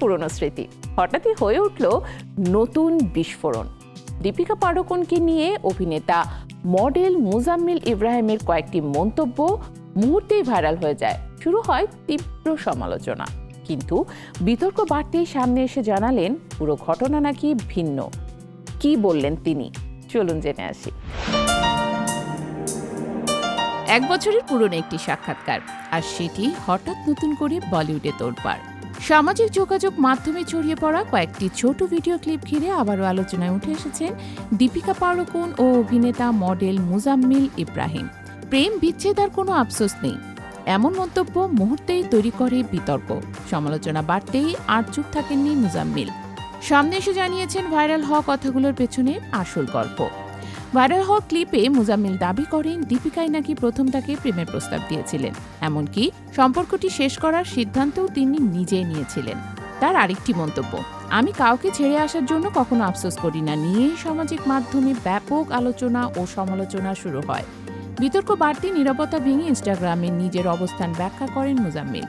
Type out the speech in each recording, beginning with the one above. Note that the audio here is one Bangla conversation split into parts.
পুরনো স্মৃতি হঠাৎই হয়ে উঠল নতুন বিস্ফোরণ। দীপিকা পাড়ুকোনকে নিয়ে অভিনেতা মডেল মুজাম্মিল ইব্রাহিমের কয়েকটি মন্তব্য মুহূর্তেই ভাইরাল হয়ে যায়। শুরু হয় তীব্র সমালোচনা, কিন্তু বিতর্ক বাড়তেই সামনে এসে জানালেন পুরো ঘটনা নাকি ভিন্ন। কি বললেন তিনি, চলুন জেনে আসি। 1 বছরের পুরনো একটি সাক্ষাৎকার, আর সেটি হঠাৎ নতুন করে বলিউডে তোলপাড়। সামাজিক যোগাযোগ মাধ্যমে ছড়িয়ে পড়া কয়েকটি ছোট ভিডিও ক্লিপ ঘিরে আবারও আলোচনায় উঠে এসেছেন দীপিকা পাড়ুকোন ও অভিনেতা মডেল মুজাম্মিল ইব্রাহিম। প্রেম বিচ্ছেদের কোনো আফসোস নেই, এমন মন্তব্য মুহূর্তেই তৈরি করে বিতর্ক। সমালোচনা বাড়তেই আর চুপ থাকেননি মুজাম্মিল। সামনে এসে জানিয়েছেন ভাইরাল হওয়া কথাগুলোর পেছনে আসল গল্প। ভাইরাল হওয়া ক্লিপে মুজাম্মিল দাবি করেন দীপিকাই নাকি প্রথম তাকে প্রেমের প্রস্তাব দিয়েছিলেন, এমনকি সম্পর্কটি শেষ করার সিদ্ধান্তও তিনি নিজেই নিয়েছিলেন। তার আরেকটি মন্তব্য, আমি কাউকে ছেড়ে আসার জন্য কখনো আফসোস করি না, নিয়েই সামাজিক মাধ্যমে ব্যাপক আলোচনা ও সমালোচনা শুরু হয়। বিতর্ক বাড়তি নীরবতা ভেঙে ইনস্টাগ্রামে নিজের অবস্থান ব্যাখ্যা করেন মুজাম্মিল।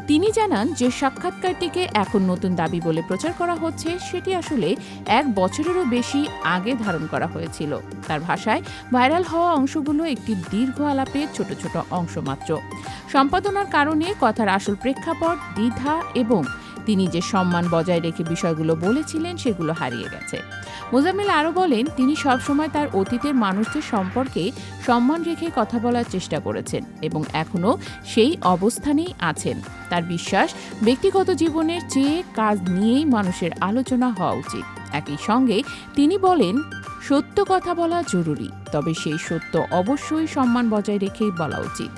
তিনি জানান যে সাক্ষাৎকারটিকে এখন নতুন দাবি বলে প্রচার করা হচ্ছে, সেটি আসলে 1 বছরেরও বেশি আগে ধারণ করা হয়েছিল। তার ভাষায় ভাইরাল হওয়া অংশগুলো একটি দীর্ঘ আলাপের ছোট ছোট অংশ মাত্র। সম্পাদনার কারণে কথার আসল প্রেক্ষাপট, দ্বিধা এবং তিনি যে সম্মান বজায় রেখে বিষয়গুলো বলেছিলেন সেগুলো হারিয়ে গেছে। মুজাম্মিল আরও বলেন, তিনি সবসময় তার অতীতের মানুষদের সম্পর্কে সম্মান রেখে কথা বলার চেষ্টা করেছেন এবং এখনও সেই অবস্থানেই আছেন। তার বিশ্বাস, ব্যক্তিগত জীবনের চেয়ে কাজ নিয়েই মানুষের আলোচনা হওয়া উচিত। একই সঙ্গে তিনি বলেন, সত্য কথা বলা জরুরি, তবে সেই সত্য অবশ্যই সম্মান বজায় রেখেই বলা উচিত।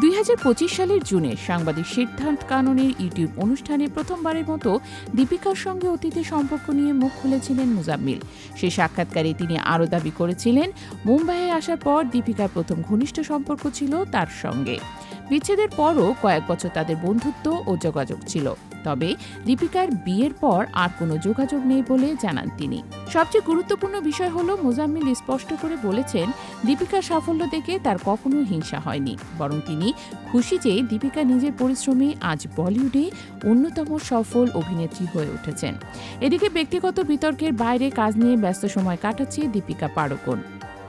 2025 সালের জুনে সাংবাদিক সিদ্ধান্ত কাননের ইউটিউব অনুষ্ঠানে প্রথমবারের মতো দীপিকার সঙ্গে অতীতের সম্পর্ক নিয়ে মুখ খুলেছিলেন মুজাম্মিল। সেই সাক্ষাৎকারে তিনি আরও দাবি করেছিলেন, মুম্বাইয়ে আসার পর দীপিকার প্রথম ঘনিষ্ঠ সম্পর্ক ছিল তার সঙ্গে। বিচ্ছেদের পরও কয়েক বছর তাদের বন্ধুত্ব ও যোগাযোগ ছিল, তবে দীপিকার বিয়ের পর আর কোনো যোগাযোগ নেই বলে জানান তিনি। সবচেয়ে গুরুত্বপূর্ণ বিষয় হলো, মুজাম্মিল স্পষ্ট করে বলেছেন দীপিকার সাফল্য দেখে তার কখনো হিংসা হয়নি, বরং তিনি খুশি যে দীপিকা নিজের পরিশ্রমে আজ বলিউডে অন্যতম সফল অভিনেত্রী হয়ে উঠেছেন। এদিকে ব্যক্তিগত বিতর্কের বাইরে কাজ নিয়ে ব্যস্ত সময় কাটাচ্ছে দীপিকা পাড়ুকোন।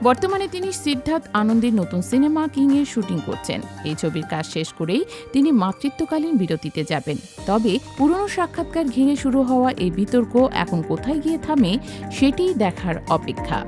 বর্তমানে তিনি সিদ্ধার্থ আনন্দের নতুন সিনেমা কিং-এর শুটিং করছেন। এই ছবির কাজ শেষ করেই তিনি মাতৃত্বকালীন বিরতিতে যাবেন। তবে পুরনো সাক্ষাৎকার ঘিরে শুরু হওয়া এই বিতর্ক এখন কোথায় গিয়ে থামে, সেটি দেখার অপেক্ষা।